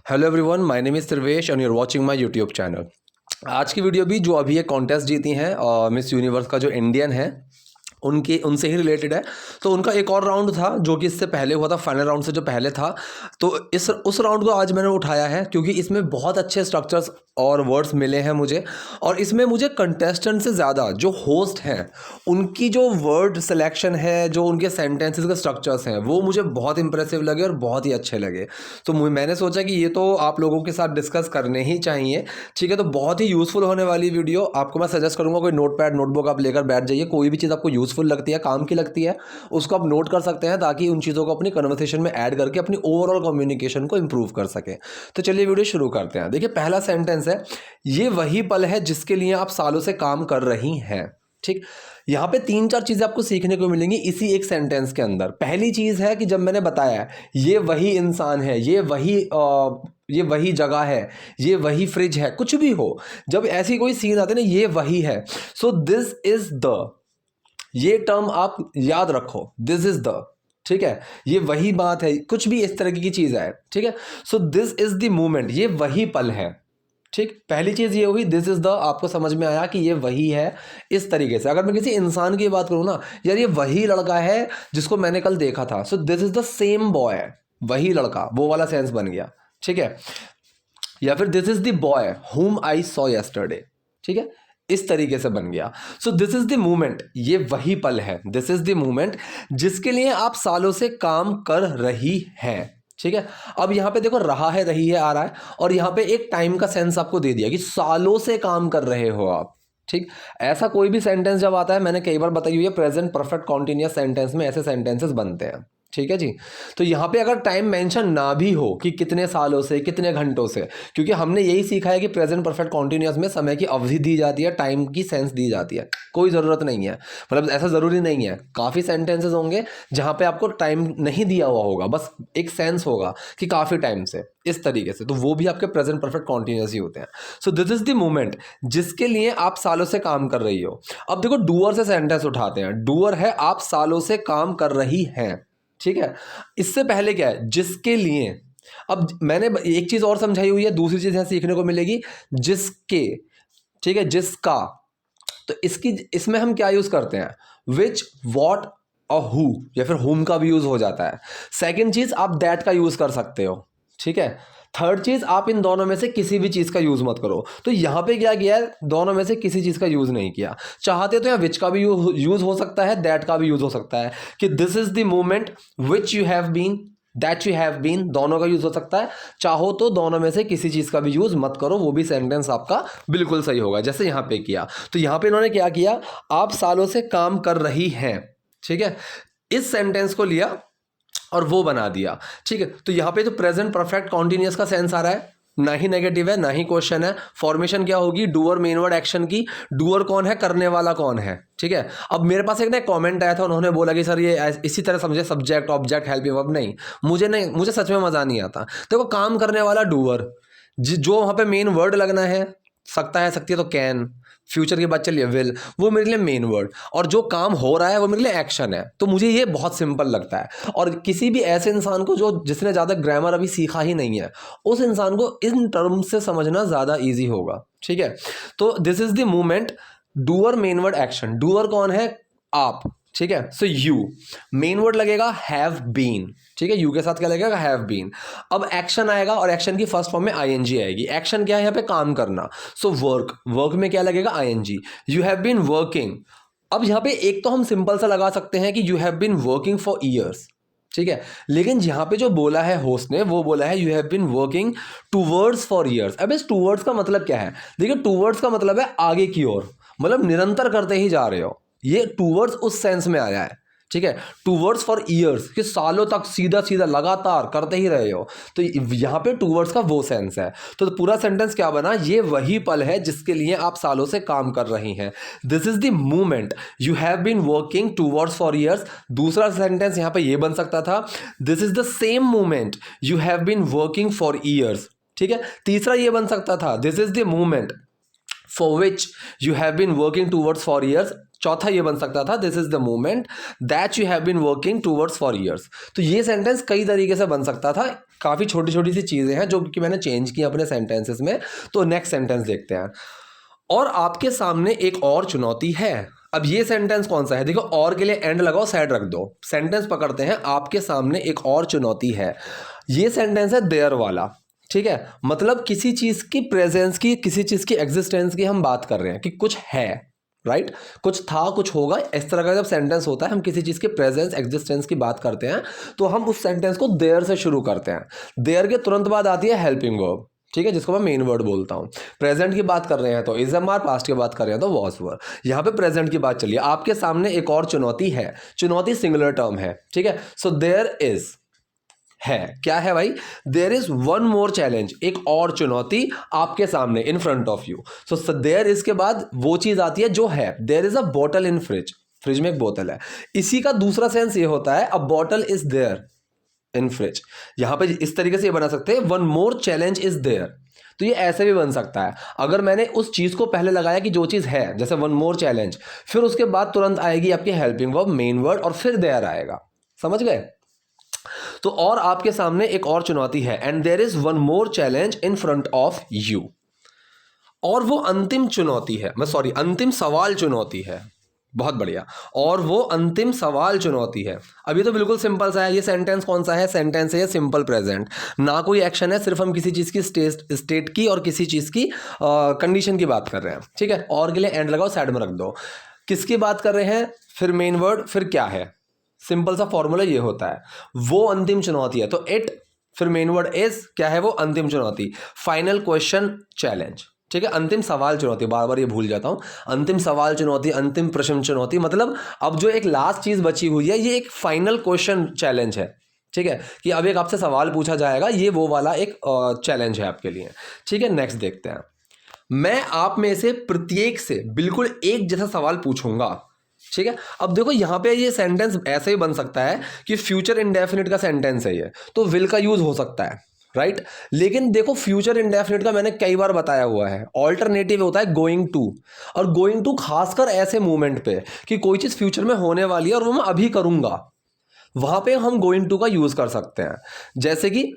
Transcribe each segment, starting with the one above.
Hello everyone, my name is Sarvesh and you are watching my YouTube channel. आज की video भी जो अभी ये कॉन्टेस्ट जीती हैं मिस यूनिवर्स का जो इंडियन है उनसे ही रिलेटेड है। तो उनका एक और राउंड था जो कि इससे पहले हुआ था, फाइनल राउंड से जो पहले था। तो उस राउंड को आज मैंने उठाया है क्योंकि इसमें बहुत अच्छे स्ट्रक्चर्स और वर्ड्स मिले हैं मुझे, और इसमें मुझे कंटेस्टेंट से ज़्यादा जो होस्ट हैं उनकी जो वर्ड सिलेक्शन है, जो उनके सेंटेंसेस के स्ट्रक्चर्स हैं, वो मुझे बहुत इंप्रेसिव लगे और बहुत ही अच्छे लगे। तो मैंने सोचा कि ये तो आप लोगों के साथ डिस्कस करने ही चाहिए। ठीक है, तो बहुत ही यूज़फुल होने वाली वीडियो आपको मैं सजेस्ट करूँगा। कोई नोटपैड नोटबुक आप लेकर बैठ जाइए, कोई भी चीज़ आपको यूज़फुल लगती है, काम की लगती है, उसको आप नोट कर सकते हैं ताकि उन चीज़ों को अपनी कन्वर्सेशन में ऐड करके अपनी ओवरऑल कम्युनिकेशन को इंप्रूव कर सकें। तो चलिए वीडियो शुरू करते हैं। देखिए, पहला सेंटेंस है, ये वही पल है जिसके लिए आप सालों से काम कर रही हैं। ठीक, यहाँ पे 3-4 चीज़ें आपको सीखने को मिलेंगी इसी एक सेंटेंस के अंदर। पहली चीज़ है कि जब मैंने बताया ये वही इंसान है, ये वही जगह है, ये वही फ्रिज है, कुछ भी हो, जब ऐसी कोई सीन आते ना, ये वही है, सो दिस इज द, ये टर्म आप याद रखो, दिस इज द। ठीक है, ये वही बात है, कुछ भी इस तरह की चीज़ है। ठीक है, so this is the moment, ये वही पल है। ठीक, पहली चीज़ ये हुई, दिस इज़ द, आपको समझ में आया कि ये वही है इस तरीके से। अगर मैं किसी इंसान की बात करूँ ना, यार ये वही लड़का है जिसको मैंने कल देखा था, so this is the same boy, वही लड़का, वो वाला सेंस बन गया। ठीक है, या फिर दिस इज़ द बॉय हुम आई सॉ यस्टरडे। ठीक है, इस तरीके से बन गया। So this is the movement, ये वही पल है, दिस इज द मूवमेंट जिसके लिए आप सालों से काम कर रही हैं। ठीक है, अब यहाँ पे देखो, रहा है, रही है, आ रहा है, और यहाँ पे एक टाइम का सेंस आपको दे दिया कि सालों से काम कर रहे हो आप। ठीक, ऐसा कोई भी सेंटेंस जब आता है, मैंने कई बार बताई हुई है, प्रेजेंट परफेक्ट कॉन्टिन्यूअस सेंटेंस में ऐसे सेंटेंसेस बनते हैं। ठीक है जी, तो यहाँ पे अगर टाइम मेंशन ना भी हो कि कितने सालों से, कितने घंटों से, क्योंकि हमने यही सीखा है कि प्रेजेंट परफेक्ट कॉन्टिन्यूअस में समय की अवधि दी जाती है, टाइम की सेंस दी जाती है, कोई ज़रूरत नहीं है, मतलब ऐसा ज़रूरी नहीं है। काफ़ी सेंटेंसेस होंगे जहाँ पे आपको टाइम नहीं दिया हुआ होगा, बस एक सेंस होगा कि काफ़ी टाइम से, इस तरीके से, तो वो भी आपके प्रेजेंट परफेक्ट कॉन्टिन्यूअस ही होते हैं। So this is the moment जिसके लिए आप सालों से काम कर रही हो। अब देखो, डूअर से सेंटेंस उठाते हैं। डूअर है आप सालों से काम कर रही हैं। ठीक है, इससे पहले क्या है, जिसके लिए। अब मैंने एक चीज और समझाई हुई है, दूसरी चीज यहां सीखने को मिलेगी, जिसके। ठीक है, जिसका, तो इसमें हम क्या यूज करते हैं, विच, वॉट और हु, या फिर हुम का भी यूज हो जाता है। सेकंड चीज, आप दैट का यूज कर सकते हो। ठीक है, थर्ड चीज, आप इन दोनों में से किसी भी चीज का यूज मत करो। तो यहां पे क्या किया है, दोनों में से किसी चीज का यूज नहीं किया। चाहते तो यहाँ विच का भी यूज हो सकता है, दैट का भी यूज हो सकता है, कि this is the moment which you have been, that you have been, दोनों का यूज हो सकता है। चाहो तो दोनों में से किसी चीज का भी यूज मत करो, वो भी सेंटेंस आपका बिल्कुल सही होगा, जैसे यहां पे किया। तो यहां पे इन्होंने क्या किया, आप सालों से काम कर रही हैं। ठीक है, इस सेंटेंस को लिया और वो बना दिया। ठीक है, तो यहां पे जो प्रेजेंट परफेक्ट कॉन्टिन्यूअस का सेंस आ रहा है, ना ही नेगेटिव है ना ही क्वेश्चन है। फॉर्मेशन क्या होगी, डूअर मेन वर्ड एक्शन की। डूअर कौन है, करने वाला कौन है। ठीक है, अब मेरे पास एक ना कमेंट आया था, उन्होंने बोला कि सर ये इसी तरह समझे, सब्जेक्ट ऑब्जेक्ट हेल्पिंग वर्ब। नहीं, मुझे सच में मजा नहीं आता। देखो, काम करने वाला डूअर, जो वहां पे मेन वर्ड लगना है, सकता है, सकती है तो कैन, फ्यूचर की बात चलिए विल, वो मेरे लिए मेन वर्ड, और जो काम हो रहा है वो मेरे लिए एक्शन है। तो मुझे ये बहुत सिंपल लगता है, और किसी भी ऐसे इंसान को जिसने ज़्यादा ग्रामर अभी सीखा ही नहीं है, उस इंसान को इन टर्म्स से समझना ज़्यादा ईजी होगा। ठीक है, तो this is the movement, doer main word action, doer कौन है, आप। ठीक है, सो यू, मेन वर्ड लगेगा हैव बीन। ठीक है, यू के साथ क्या लगेगा, हैव बीन। अब एक्शन आएगा, और एक्शन की फर्स्ट फॉर्म में आईएनजी आएगी। एक्शन क्या है यहाँ पे, काम करना। सो वर्क, वर्क में क्या लगेगा, I N G. You have been working. अब यहाँ पे एक तो हम सिंपल सा लगा सकते हैं कि you have been working for years. ठीक है, लेकिन यहाँ पे जो बोला है होस्ट ने, वो बोला है you have been working towards for years. अब इस टूवर्ड्स का मतलब क्या है, देखिए, टूवर्ड्स का मतलब है आगे की ओर, मतलब निरंतर करते ही जा रहे हो। ये टूवर्ड्स उस सेंस में आया है। ठीक है, टूवर्ड्स फॉर ईयर्स, कि सालों तक सीधा सीधा लगातार करते ही रहे हो, तो यहाँ पे टूवर्ड्स का वो सेंस है। तो पूरा सेंटेंस क्या बना, ये वही पल है जिसके लिए आप सालों से काम कर रही हैं। This is the movement you have been working towards for years. दूसरा सेंटेंस यहाँ पे ये बन सकता था, this is the same movement you have been working for years. ठीक है, तीसरा ये बन सकता था, this is the movement for which you have been working towards for years। चौथा ये बन सकता था, this is the movement that you have been working towards for years. तो ये सेंटेंस कई तरीके से बन सकता था, काफ़ी छोटी छोटी सी चीज़ें हैं जो कि मैंने चेंज की अपने सेंटेंसेस में। तो नेक्स्ट सेंटेंस देखते हैं, और आपके सामने एक और चुनौती है। अब ये सेंटेंस कौन सा है, देखो और के लिए एंड लगाओ, साइड रख दो, सेंटेंस पकड़ते हैं, आपके सामने एक और चुनौती है। ये सेंटेंस है देयर वाला, ठीक है, मतलब किसी चीज़ की प्रेजेंस की, किसी चीज़ की एग्जिस्टेंस की हम बात कर रहे हैं कि कुछ है, राइट, कुछ था, कुछ होगा, इस तरह का जब सेंटेंस होता है, हम किसी चीज़ के प्रेजेंस एग्जिस्टेंस की बात करते हैं तो हम उस सेंटेंस को देयर से शुरू करते हैं। देयर के तुरंत बाद आती है हेल्पिंग वर्ब, ठीक है, जिसको मैं मेन वर्ड बोलता हूँ। प्रेजेंट की बात कर रहे हैं तो इज एम आर, पास्ट की बात कर रहे हैं तो वॉज वर। यहाँ पे प्रेजेंट की बात चलिए, आपके सामने एक और चुनौती है, चुनौती सिंगुलर टर्म है, ठीक है। सो देयर इज है, क्या है भाई, there is one more challenge, एक और चुनौती आपके सामने, in front of you. So there is के बाद वो चीज आती है जो है, there is a bottle in fridge, fridge में एक बोतल है। इसी का दूसरा सेंस ये होता है, a bottle is there in fridge. यहां पे इस तरीके से ये बना सकते हैं, one more challenge is there. तो ये ऐसे भी बन सकता है, अगर मैंने उस चीज को पहले लगाया कि जो चीज है, जैसे वन मोर चैलेंज, फिर उसके बाद तुरंत आएगी आपकी हेल्पिंग वर्ब, मेन वर्ड, और फिर देयर आएगा, समझ गए। तो और आपके सामने एक और चुनौती है, and there is one more challenge in front of you. और वो अंतिम चुनौती है, मैं सॉरी अंतिम सवाल चुनौती है, बहुत बढ़िया, और वो अंतिम सवाल चुनौती है। अभी तो बिल्कुल सिंपल सा है, ये सेंटेंस कौन सा है, सेंटेंस है सिंपल प्रेजेंट, ना कोई एक्शन है, सिर्फ हम किसी चीज़ की स्टेट की और किसी चीज़ की कंडीशन की बात कर रहे हैं, ठीक है। और के लिए एंड लगाओ, साइड में रख दो, किसकी बात कर रहे हैं, फिर मेन वर्ड, फिर क्या है, सिंपल सा फॉर्मूला ये होता है, वो अंतिम चुनौती है, तो इट, फिर मेन वर्ड इज, क्या है वो, अंतिम चुनौती, फाइनल क्वेश्चन चैलेंज, ठीक है। अंतिम सवाल चुनौती, बार बार ये भूल जाता हूँ, अंतिम सवाल चुनौती, अंतिम प्रश्न चुनौती, मतलब अब जो एक लास्ट चीज़ बची हुई है, ये एक फाइनल क्वेश्चन चैलेंज है, ठीक है, कि अब एक आपसे सवाल पूछा जाएगा, ये वो वाला एक चैलेंज है आपके लिए, ठीक है। नेक्स्ट देखते हैं, मैं आप में से प्रत्येक से बिल्कुल एक जैसा सवाल पूछूंगा, ठीक है। अब देखो यहाँ पे ये सेंटेंस ऐसे ही बन सकता है कि फ्यूचर इंडेफिनिट का सेंटेंस है ये, तो विल का यूज हो सकता है, राइट। लेकिन देखो फ्यूचर इंडेफिनिट का मैंने कई बार बताया हुआ है, ऑल्टरनेटिव होता है गोइंग टू, और गोइंग टू खासकर ऐसे मूवमेंट पे कि कोई चीज़ फ्यूचर में होने वाली है और वो मैं अभी करूँगा, वहाँ पे हम गोइंग टू का यूज़ कर सकते हैं। जैसे कि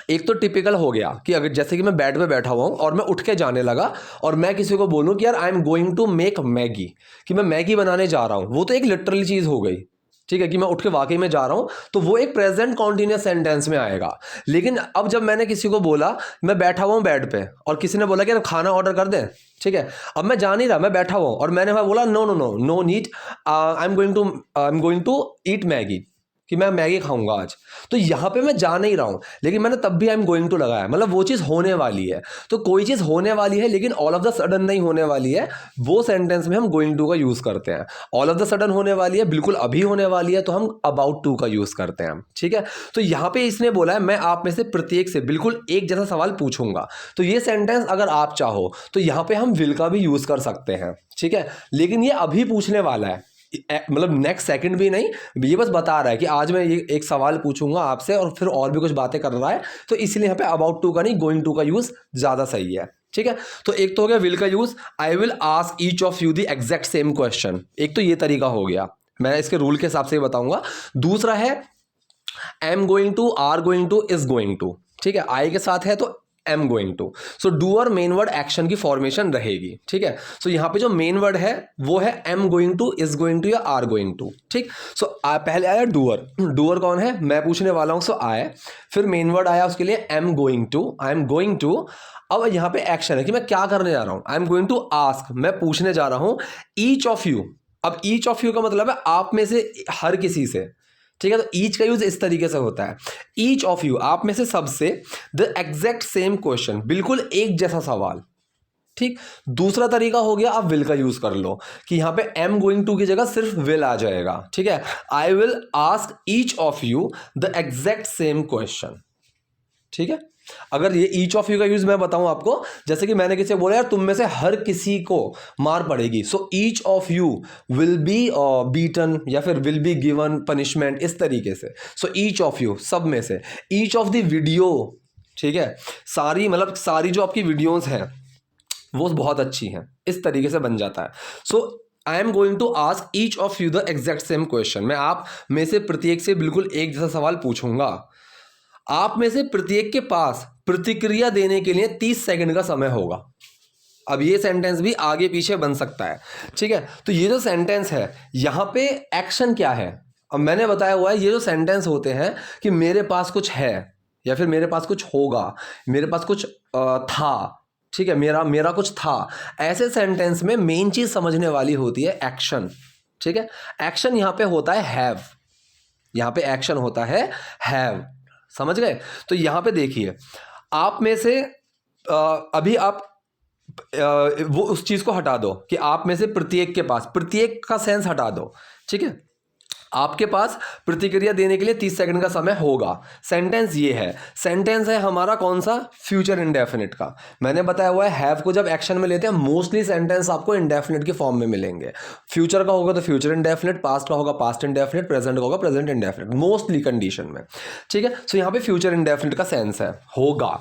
एक तो टिपिकल हो गया कि अगर जैसे कि मैं बेड पे बैठा हुआ हूँ और मैं उठ के जाने लगा और मैं किसी को बोलूँ कि यार I am going to make Maggi, कि मैं मैगी बनाने जा रहा हूँ, वो तो एक लिटरल चीज़ हो गई, ठीक है, कि मैं उठ के वाकई में जा रहा हूँ, तो वो एक प्रेजेंट कॉन्टिन्यूस सेंटेंस में आएगा। लेकिन अब जब मैंने किसी को बोला मैं बैठा हुआ हूँ बेड पे, और किसी ने बोला कि यार खाना ऑर्डर कर दें, ठीक है, अब मैं जा नहीं रहा, मैं बैठा हुआ हूँ, और मैंने बोला no no no no need, I am going to eat Maggi, कि मैं मैगी खाऊंगा आज, तो यहाँ पे मैं जा नहीं रहा हूँ, लेकिन मैंने तब भी आई एम गोइंग टू लगाया, मतलब वो चीज़ होने वाली है। तो कोई चीज़ होने वाली है लेकिन ऑल ऑफ द सडन नहीं होने वाली है, वो सेंटेंस में हम गोइंग टू का यूज़ करते हैं। ऑल ऑफ द सडन होने वाली है, बिल्कुल अभी होने वाली है, तो हम अबाउट टू का यूज़ करते हैं, ठीक है। तो यहाँ पे इसने बोला है मैं आप में से प्रत्येक से बिल्कुल एक जैसा सवाल पूछूंगा, तो ये सेंटेंस अगर आप चाहो तो यहाँ पे हम विल का भी यूज़ कर सकते हैं, ठीक है। लेकिन ये अभी पूछने वाला है, मतलब नेक्स्ट सेकंड भी नहीं, ये बस बता रहा है कि आज मैं ये एक सवाल पूछूंगा आपसे और फिर और भी कुछ बातें कर रहा है, तो इसलिए यहाँ पे अबाउट टू का नहीं गोइंग टू का यूज ज्यादा सही है, ठीक है। तो एक तो हो गया विल का use, I will ask each of you the exact same question, एक तो ये तरीका हो गया, मैं इसके रूल के हिसाब से ही बताऊंगा। दूसरा है am going to, are going to, is going to, ठीक है, आई के साथ है तो am going to, so doer main word action की फॉर्मेशन रहेगी, ठीक है। सो यहाँ पे जो मेन वर्ड है वो है am going to, is going to या आर गोइंग टू, ठीक। सो पहले आया डूअर, डूअर कौन है, मैं पूछने वाला हूँ, सो आए, फिर मेन वर्ड आया उसके लिए am going to, I am going to. अब यहाँ पे एक्शन है कि मैं क्या करने जा रहा हूँ, I am going to ask, मैं पूछने जा रहा हूँ ईच ऑफ यू। अब ईच ऑफ यू का मतलब है आप में से हर किसी से, ठीक है। तो ईच का यूज इस तरीके से होता है, ईच ऑफ यू, आप में से सबसे, द एग्जैक्ट सेम क्वेश्चन, बिल्कुल एक जैसा सवाल, ठीक। दूसरा तरीका हो गया आप विल का यूज कर लो, कि यहां पे एम गोइंग टू की जगह सिर्फ विल आ जाएगा, ठीक है। I will ask each of you the exact same question, ठीक है। अगर ये ईच ऑफ यू का यूज मैं बताऊं आपको, जैसे कि मैंने किसी को बोला यार तुम में से हर किसी को मार पड़ेगी, so each of you will be beaten या फिर विल बी गिवन पनिशमेंट, इस तरीके से। सो ईच ऑफ यू, सब में से, ईच ऑफ द वीडियो, ठीक है, सारी मतलब सारी जो आपकी वीडियोस हैं वो बहुत अच्छी हैं, इस तरीके से बन जाता है। So I am going to ask each of you the exact same question. मैं आप में से प्रत्येक से बिल्कुल एक जैसा सवाल पूछूंगा। आप में से प्रत्येक के पास प्रतिक्रिया देने के लिए 30 सेकंड का समय होगा। अब ये सेंटेंस भी आगे पीछे बन सकता है, ठीक है। तो ये जो सेंटेंस है यहाँ पे एक्शन क्या है, अब मैंने बताया हुआ है ये जो सेंटेंस होते हैं कि मेरे पास कुछ है या फिर मेरे पास कुछ होगा, मेरे पास कुछ था, ठीक है, मेरा कुछ था। ऐसे सेंटेंस में मेन चीज समझने वाली होती है एक्शन, ठीक है। एक्शन यहाँ पे होता है हैव, यहाँ पे एक्शन होता है हैव, समझ गए। तो यहाँ पे देखिए, आप में से अभी आप वो उस चीज को हटा दो कि आप में से प्रत्येक के पास, प्रत्येक का सेंस हटा दो, ठीक है। आपके पास प्रतिक्रिया देने के लिए 30 सेकंड का समय होगा। सेंटेंस ये है, सेंटेंस है हमारा कौन सा, फ्यूचर इंडेफिनिट का। मैंने बताया हुआ है हैव को जब एक्शन में लेते हैं मोस्टली सेंटेंस आपको इंडेफिनिट की फॉर्म में मिलेंगे। फ्यूचर का होगा तो फ्यूचर इंडेफिनिट, पास्ट का होगा पास्ट इंडेफिनिट, प्रेजेंट का होगा प्रेजेंट इंडेफिनिट मोस्टली कंडीशन में, ठीक है। सो यहाँ पे फ्यूचर इंडेफिनिट का सेंस है होगा।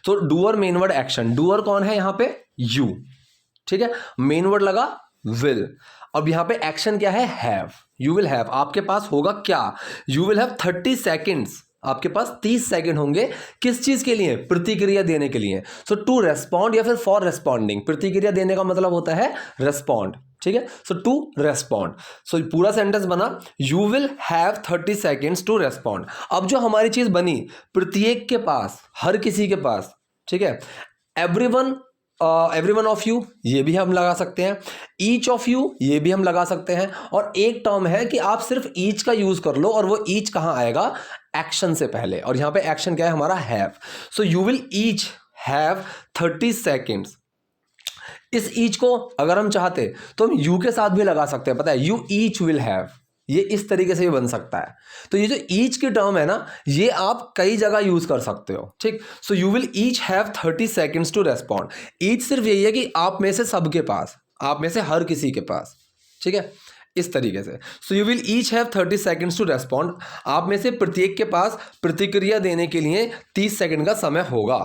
तो doer main word action, doer कौन है यहाँ पे, यू, ठीक है। मेन वर्ड लगा विल। अब यहाँ पे एक्शन क्या है, हैव, यू विल हैव। आपके पास होगा क्या, यू विल हैव 30 सेकेंड्स, आपके पास 30 सेकंड होंगे किस चीज के लिए, प्रतिक्रिया देने के लिए। सो टू रेस्पॉन्ड या फिर फॉर रेस्पॉन्डिंग, प्रतिक्रिया देने का मतलब होता है रेस्पॉन्ड, ठीक है। सो टू रेस्पॉन्ड, सो पूरा सेंटेंस बना you will have 30 seconds to respond. अब जो हमारी चीज बनी, प्रत्येक के पास, हर किसी के पास, ठीक है। एवरीवन ऑफ यू, ये भी हम लगा सकते हैं। ईच ऑफ यू, ये भी हम लगा सकते हैं। और एक टर्म है कि आप सिर्फ ईच का यूज कर लो, और वो ईच कहां आएगा, एक्शन से पहले। और यहां पे एक्शन क्या है हमारा, have. So you will each have 30 seconds. इस ईच को अगर हम चाहते तो हम यू के साथ भी लगा सकते हैं, पता है, यू ईच विल हैव, ये इस तरीके से भी बन सकता है। तो ये जो ईच की टर्म है ना, ये आप कई जगह यूज कर सकते हो, ठीक। So you will each have 30 seconds to respond. Each सिर्फ यही है कि आप में से सबके पास, आप में से हर किसी के पास, ठीक है, इस तरीके से। So you will each have 30 seconds to respond. आप में से प्रत्येक के पास प्रतिक्रिया देने के लिए 30 सेकेंड का समय होगा,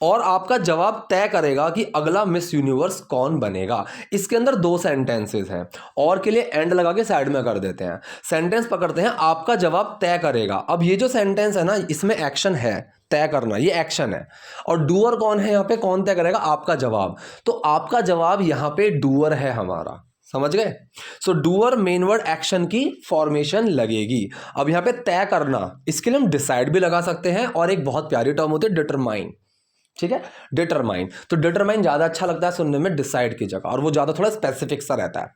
और आपका जवाब तय करेगा कि अगला मिस यूनिवर्स कौन बनेगा। इसके अंदर 2 सेंटेंसेस हैं, और के लिए एंड लगा के साइड में कर देते हैं। सेंटेंस पकड़ते हैं, आपका जवाब तय करेगा। अब ये जो सेंटेंस है ना, इसमें एक्शन है, तय करना, ये एक्शन है। और डूअर कौन है यहाँ पे, कौन तय करेगा, आपका जवाब। तो आपका जवाब यहाँ पे डूअर है हमारा, समझ गए। सो डूअर मेन वर्ड एक्शन की फॉर्मेशन लगेगी। अब यहाँ पे तय करना, इसके लिए हम डिसाइड भी लगा सकते हैं, और एक बहुत प्यारी टर्म होती है डिटरमाइन, ठीक है, डिटरमाइन। तो डिटरमाइन ज्यादा अच्छा लगता है सुनने में डिसाइड की जगह, और वो ज्यादा थोड़ा स्पेसिफिक सा रहता है,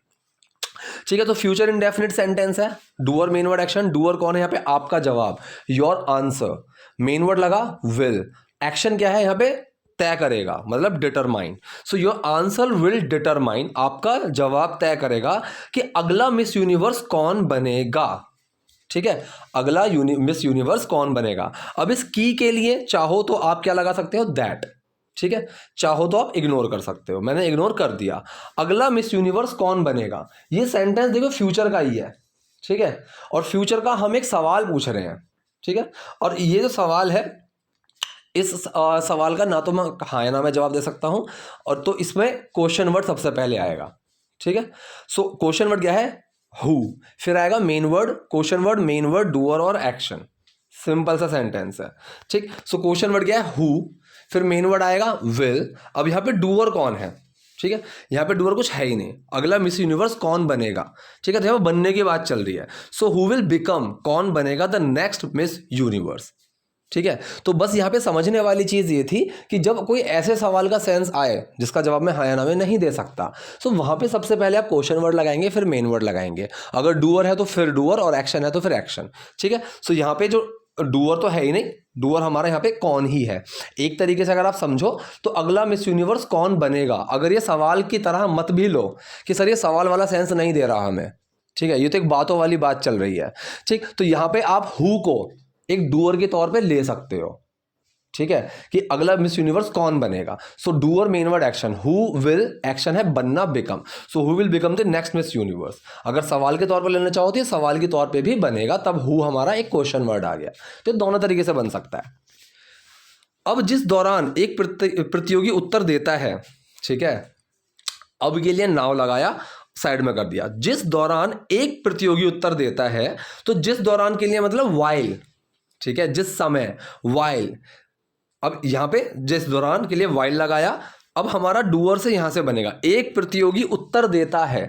ठीक है। तो फ्यूचर इंडेफिनिट सेंटेंस है, doer main word action. Doer कौन है यहाँ पे, आपका जवाब, योर आंसर। मेन वर्ड लगा विल, एक्शन क्या है यहाँ पे, तय करेगा, मतलब determine. So your answer will determine, आपका जवाब तय करेगा कि अगला मिस यूनिवर्स कौन बनेगा, ठीक है, अगला मिस यूनिवर्स कौन बनेगा। अब इस की के लिए चाहो तो आप क्या लगा सकते हो, दैट, ठीक है, चाहो तो आप इग्नोर कर सकते हो, मैंने इग्नोर कर दिया। अगला मिस यूनिवर्स कौन बनेगा, ये सेंटेंस देखो फ्यूचर का ही है, ठीक है, और फ्यूचर का हम एक सवाल पूछ रहे हैं, ठीक है। और ये जो सवाल है, इस सवाल का ना तो मैं हाँ या ना मैं जवाब दे सकता हूं, और तो इसमें क्वेश्चन वर्ड सबसे पहले आएगा, ठीक है। सो क्वेश्चन वर्ड क्या है, हु, फिर आएगा main word, question word, main word, doer और एक्शन। सिंपल सा सेंटेंस है, ठीक। सो क्वेश्चन वर्ड क्या है, हु, फिर मेन वर्ड आएगा विल। अब यहाँ पे डूअर कौन है, ठीक है, यहाँ पे डूअर कुछ है ही नहीं। अगला मिस यूनिवर्स कौन बनेगा, ठीक है, तो यहाँ पे बनने की बात चल रही है। सो हु विल बिकम, कौन बनेगा द नेक्स्ट मिस यूनिवर्स, ठीक है। तो बस यहाँ पे समझने वाली चीज ये थी कि जब कोई ऐसे सवाल का सेंस आए जिसका जवाब मैं हाँ या ना में नहीं दे सकता, तो वहां पे सबसे पहले आप क्वेश्चन वर्ड लगाएंगे, फिर मेन वर्ड लगाएंगे। अगर डूअर है तो फिर डूअर, और एक्शन है तो फिर एक्शन, ठीक है। सो यहाँ पे जो डूअर तो है ही नहीं, डूअर हमारा यहाँ पे कौन ही है। एक तरीके से अगर आप समझो तो अगला मिस यूनिवर्स कौन बनेगा, अगर ये सवाल की तरह मत भी लो कि सर ये सवाल वाला सेंस नहीं दे रहा हमें, ठीक है, ये तो एक बातों वाली बात चल रही है, ठीक। तो यहाँ पे आप हु को एक डूअर के तौर पे ले सकते हो, ठीक है, कि अगला मिस यूनिवर्स कौन बनेगा। So doer main word action, who will action है बनना, become. So who will become the next Miss Universe. अगर सवाल के तौर पर लेना चाहो तो ये सवाल के तौर पे भी बनेगा, तब हु हमारा एक क्वेश्चन वर्ड आ गया। तो दोनों तरीके से बन सकता है। अब जिस दौरान एक प्रतियोगी उत्तर देता है, ठीक है, अब के लिए नाउ लगाया, साइड में कर दिया। जिस दौरान एक प्रतियोगी उत्तर देता है, तो जिस दौरान के लिए मतलब वाइल, ठीक है, जिस समय, वाइल। अब यहां पे जिस दौरान के लिए वाइल लगाया, अब हमारा डूअर से यहां से बनेगा एक प्रतियोगी उत्तर देता है।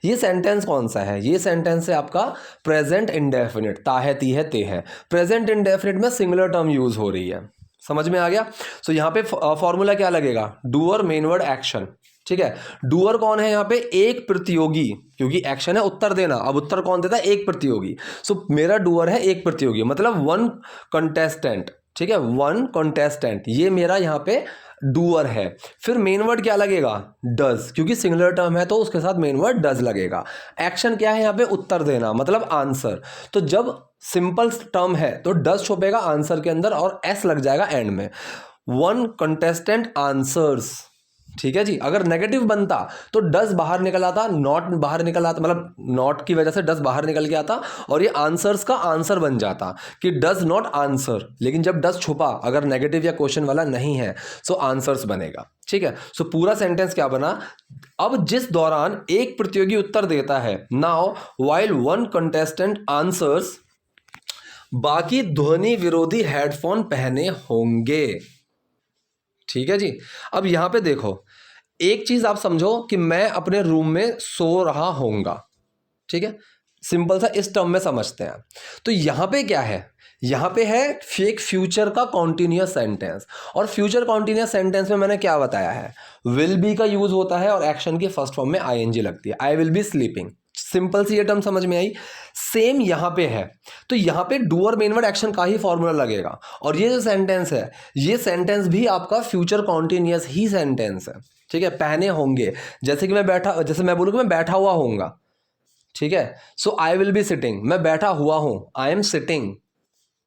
ये सेंटेंस कौन सा है? ये सेंटेंस है आपका प्रेजेंट इंडेफिनिट, ता है, ती है, ते है। प्रेजेंट इंडेफिनिट में सिंगुलर टर्म यूज हो रही है, समझ में आ गया? सो यहाँ पे फॉर्मूला क्या लगेगा? डूअर मेन वर्ड एक्शन, ठीक है। डूअर कौन है यहाँ पे? एक प्रतियोगी, क्योंकि एक्शन है उत्तर देना। अब उत्तर कौन देता है? एक प्रतियोगी। सो मेरा डूअर है एक प्रतियोगी, मतलब वन कंटेस्टेंट, ठीक है, वन कंटेस्टेंट, ये मेरा यहाँ पे डूअर है। फिर मेन वर्ड क्या लगेगा? डज, क्योंकि सिंगुलर टर्म है तो उसके साथ मेन वर्ड डज लगेगा। एक्शन क्या है यहाँ पे? उत्तर देना, मतलब आंसर। तो जब सिंपल टर्म है तो डज छुपेगा आंसर के अंदर और एस लग जाएगा एंड में। वन कंटेस्टेंट आंसर्स, ठीक है जी। अगर नेगेटिव बनता तो डज बाहर निकल आता, नॉट बाहर निकल आता, मतलब नॉट की वजह से डज बाहर निकल के आता और ये आंसर्स का आंसर बन जाता कि डज नॉट आंसर। लेकिन जब डज छुपा, अगर नेगेटिव या क्वेश्चन वाला नहीं है, सो आंसर्स बनेगा, ठीक है। सो पूरा सेंटेंस क्या बना? अब जिस दौरान एक प्रतियोगी उत्तर देता है, now while one contestant answers, बाकी ध्वनि विरोधी हेडफोन पहने होंगे, ठीक है जी। अब यहां पे देखो, एक चीज आप समझो कि मैं अपने रूम में सो रहा होऊंगा, ठीक है, सिंपल सा इस टर्म में समझते हैं। तो यहां पे क्या है? यहां पे है फेक फ्यूचर का कॉन्टिन्यूअस सेंटेंस, और फ्यूचर कॉन्टिन्यूअस सेंटेंस में मैंने क्या बताया है? विल बी का यूज होता है और एक्शन की फर्स्ट फॉर्म में आईएनजी लगती है। I will be sleeping, simple सी ये टर्म समझ में आई। सेम यहां पे है, तो यहां पे डूअर मेन वर्ड एक्शन का ही फॉर्मूला लगेगा। और ये जो सेंटेंस है, ये सेंटेंस भी आपका फ्यूचर कॉन्टिन्यूअस ही सेंटेंस है, ठीक है। पहने होंगे, जैसे कि मैं बैठा, जैसे मैं बोलूँ कि मैं बैठा हुआ होऊंगा, ठीक है। So I will be sitting, मैं बैठा हुआ हूं, आई एम सिटिंग,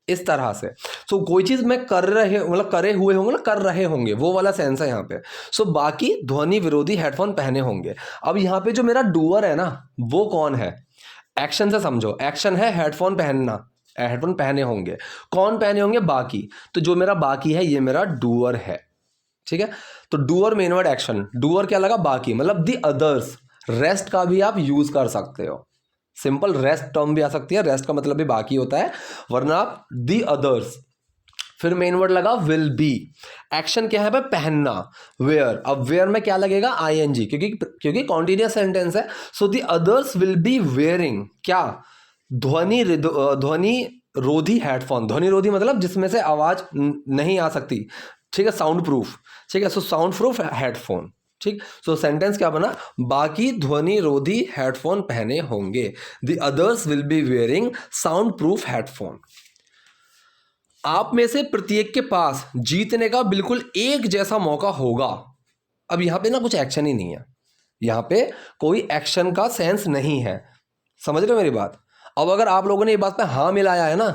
इस तरह से। सो कोई चीज मैं कर रहे, मतलब करे हुए होंगे ना, कर रहे होंगे, वो वाला सेंस है यहाँ पे। सो बाकी ध्वनि विरोधी हेडफोन पहने होंगे। अब यहाँ पे जो मेरा डूअर है ना, वो कौन है? एक्शन से समझो, एक्शन है हेडफोन पहनना, हेडफोन पहने होंगे। कौन पहने होंगे? बाकी। तो जो मेरा बाकी है, ये मेरा डूअर है, ठीक है। तो doer main word action, doer क्या लगा? बाकी, मतलब दी अदर्स। रेस्ट का भी आप यूज कर सकते हो, सिंपल रेस्ट टर्म भी आ सकती है, रेस्ट का मतलब भी बाकी होता है, वरना आप दी अदर्स। फिर मेन वर्ड लगा विल बी। एक्शन क्या है पे? पहनना, वेयर। अब वेयर में क्या लगेगा? आईएनजी, क्योंकि कॉन्टिन्यूअस सेंटेंस है। So the others will be wearing क्या? ध्वनि रोधी हेडफोन। ध्वनि रोधी मतलब जिसमें से आवाज नहीं आ सकती, ठीक है, साउंड प्रूफ, ठीक है। सो साउंड प्रूफ हेडफोन, ठीक। सो सेंटेंस क्या बना? बाकी ध्वनि रोधी हेडफोन पहने होंगे, the others will be wearing sound proof headphone. आप में से प्रत्येक के पास जीतने का बिल्कुल एक जैसा मौका होगा। अब यहां पे ना कुछ एक्शन ही नहीं है, यहां पे कोई एक्शन का सेंस नहीं है, समझ रहे हो मेरी बात? अब अगर आप लोगों ने ये बात पे हाँ मिलाया है ना,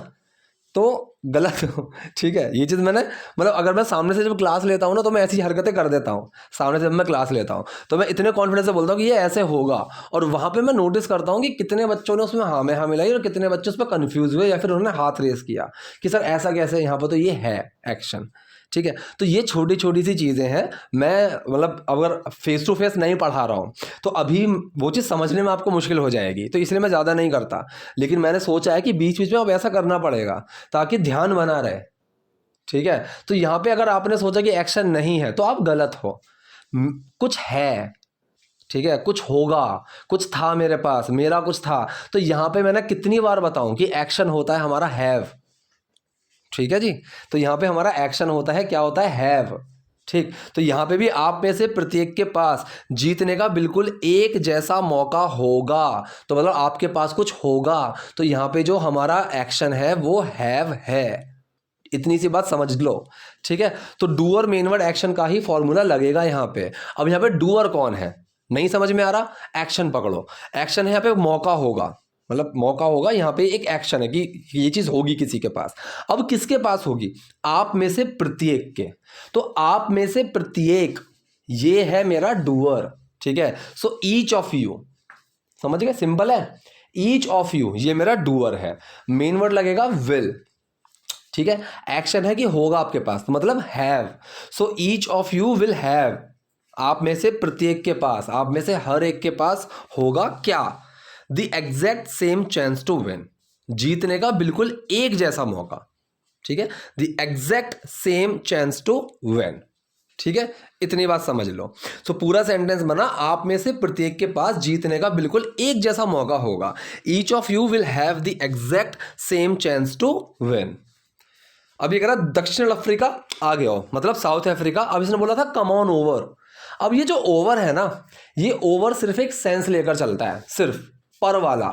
तो गलत हो, ठीक है। ये चीज़ मैंने, मतलब अगर मैं सामने से जब क्लास लेता हूँ ना, तो मैं ऐसी हरकतें कर देता हूँ। सामने से जब मैं क्लास लेता हूँ तो मैं इतने कॉन्फिडेंस से बोलता हूँ कि ये ऐसे होगा, और वहाँ पे मैं नोटिस करता हूँ कि कितने बच्चों ने उसमें हाँ में हाँ मिलाई और कितने बच्चे उस पर कन्फ्यूज हुए या फिर उन्होंने हाथ रेस किया कि सर ऐसा कैसे, यहाँ पर तो ये है एक्शन, ठीक है। तो ये छोटी छोटी सी चीज़ें हैं। मैं मतलब अगर फेस टू फेस नहीं पढ़ा रहा हूँ तो अभी वो चीज़ समझने में आपको मुश्किल हो जाएगी, तो इसलिए मैं ज़्यादा नहीं करता। लेकिन मैंने सोचा है कि बीच बीच में अब ऐसा करना पड़ेगा ताकि ध्यान बना रहे, ठीक है। तो यहाँ पे अगर आपने सोचा कि एक्शन नहीं है तो आप गलत हो, कुछ है, ठीक है, कुछ होगा, कुछ था मेरे पास, मेरा कुछ था। तो यहाँ पे मैंने कितनी बार बताऊं कि एक्शन होता है हमारा हैव, ठीक है जी। तो यहाँ पे हमारा एक्शन होता है, क्या होता है? हैव, ठीक। तो यहाँ पे भी आप में से प्रत्येक के पास जीतने का बिल्कुल एक जैसा मौका होगा, तो मतलब आपके पास कुछ होगा। तो यहाँ पे जो हमारा एक्शन है वो हैव है, इतनी सी बात समझ लो, ठीक है। तो डूअर मेन वर्ड एक्शन का ही फॉर्मूला लगेगा यहाँ पे। अब यहाँ पे डूअर कौन है? नहीं समझ में आ रहा? एक्शन पकड़ो। एक्शन है यहाँ पे मौका होगा, मतलब मौका होगा, यहाँ पे एक एक्शन है कि ये चीज होगी किसी के पास। अब किसके पास होगी? आप में से प्रत्येक के। तो आप में से प्रत्येक, ये है मेरा डूअर, ठीक है। सो ईच ऑफ यू, समझ गए? सिंपल है, ईच ऑफ यू ये मेरा डूअर है। मेन वर्ड लगेगा विल, ठीक है। एक्शन है कि होगा आपके पास, तो मतलब have. So each of you will have, आप में से प्रत्येक के पास, आप में से हर एक के पास होगा क्या? The exact same chance to win, जीतने का बिल्कुल एक जैसा मौका, ठीक है, the exact same chance to win, ठीक है, इतनी बात समझ लो। सो पूरा सेंटेंस बना, आप में से प्रत्येक के पास जीतने का बिल्कुल एक जैसा मौका होगा, each of you will have the exact same chance to win. अब ये कह रहा दक्षिण अफ्रीका आ गया हो, मतलब साउथ अफ्रीका। अब इसने बोला था कम ऑन ओवर। अब ये जो ओवर है ना, ये ओवर सिर्फ एक सेंस लेकर चलता है, सिर्फ पर वाला,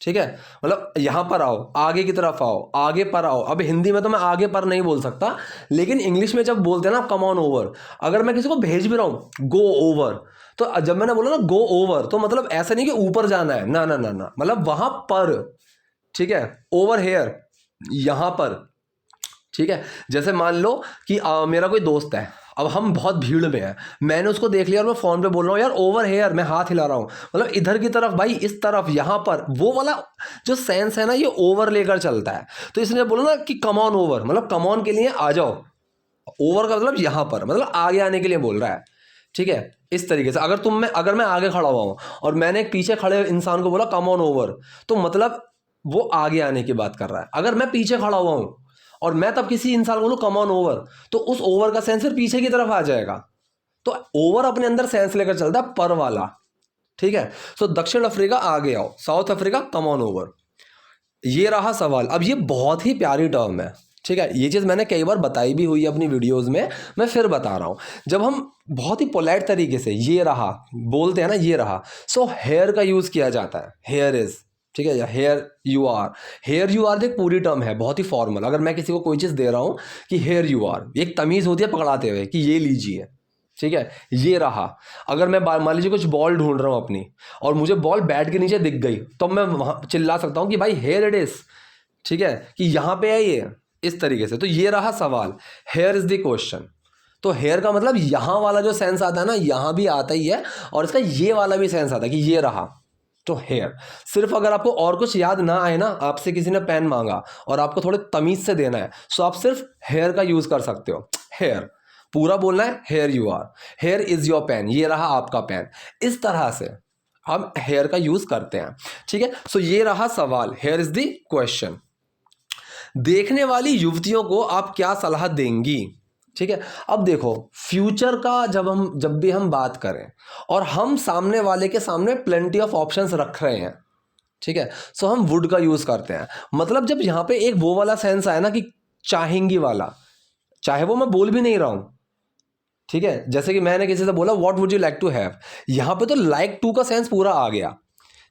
ठीक है, मतलब यहां पर आओ, आगे की तरफ आओ, आगे पर आओ। अब हिंदी में तो मैं आगे पर नहीं बोल सकता, लेकिन इंग्लिश में जब बोलते हैं ना कम ऑन ओवर, अगर मैं किसी को भेज भी रहा हूं गो ओवर, तो जब मैंने बोला ना गो ओवर, तो मतलब ऐसा नहीं कि ऊपर जाना है, ना ना ना ना, मतलब वहां पर, ठीक है, ओवर हेयर, यहां पर, ठीक है। जैसे मान लो कि मेरा कोई दोस्त है, अब हम बहुत भीड़ में हैं, मैंने उसको देख लिया और मैं फ़ोन पे बोल रहा हूँ यार ओवर हेयर, मैं हाथ हिला रहा हूँ, मतलब इधर की तरफ भाई, इस तरफ, यहाँ पर, वो वाला जो सेंस है ना, ये ओवर लेकर चलता है। तो इसने बोला ना कि कम ऑन ओवर, मतलब कम ऑन के लिए आ जाओ, ओवर का मतलब यहाँ पर, मतलब आगे आने के लिए बोल रहा है, ठीक है। इस तरीके से अगर मैं आगे खड़ा हुआ हूँ और मैंने एक पीछे खड़े इंसान को बोला कम ऑन ओवर, तो मतलब वो आगे आने की बात कर रहा है। अगर मैं पीछे खड़ा हुआ हूँ और मैं तब किसी इंसान को बोलूँ कम ऑन ओवर, तो उस ओवर का सेंस फिर पीछे की तरफ आ जाएगा। तो ओवर अपने अंदर सेंस लेकर चलता है पर वाला, ठीक है। सो दक्षिण अफ्रीका आगे आओ, south Africa come on over. ये रहा सवाल। अब ये बहुत ही प्यारी टर्म है, ठीक है, ये चीज़ मैंने कई बार बताई भी हुई है अपनी वीडियोस में, मैं फिर बता रहा हूँ। जब हम बहुत ही पोलाइट तरीके से ये रहा बोलते हैं ना, ये रहा, सो हेयर का यूज़ किया जाता है, हेयर इज़, ठीक है, या here you are. Here you are एक पूरी टर्म है, बहुत ही फॉर्मल। अगर मैं किसी को कोई चीज़ दे रहा हूँ कि हेयर यू आर, एक तमीज़ होती है पकड़ाते हुए कि ये लीजिए, ठीक है, ये रहा। अगर मैं मान लीजिए कुछ बॉल ढूंढ रहा हूँ अपनी, और मुझे बॉल बैट के नीचे दिख गई, तो मैं वहाँ चिल्ला सकता हूँ कि भाई हेयर इट इज़, ठीक है, कि यहाँ पे है ये, इस तरीके से। तो ये रहा सवाल, हेयर इज़ द क्वेश्चन। तो हेयर का मतलब यहाँ वाला जो सेंस आता है ना, यहाँ भी आता ही है, और इसका ये वाला भी सेंस आता है कि ये रहा। तो हेयर, सिर्फ अगर आपको और कुछ याद ना आए ना, आपसे किसी ने पेन मांगा और आपको थोड़े तमीज से देना है, तो आप सिर्फ हेयर का यूज कर सकते हो। हेयर पूरा बोलना है, here you are, here is your pen, ये रहा आपका पेन। इस तरह से हम हेयर का यूज करते हैं, ठीक है। सो ये रहा सवाल, हेयर इज द क्वेश्चन। देखने वाली युवतियों को आप क्या सलाह देंगी, ठीक है। अब देखो, फ्यूचर का जब भी हम बात करें और हम सामने वाले के सामने प्लेंटी ऑफ ऑप्शंस रख रहे हैं, ठीक है, सो हम वुड का यूज करते हैं। मतलब जब यहाँ पे एक वो वाला सेंस आया ना कि चाहेंगी वाला, चाहे वो मैं बोल भी नहीं रहा हूं, ठीक है, जैसे कि मैंने किसी से बोला what would you like to have, यहाँ पे तो लाइक टू का सेंस पूरा आ गया,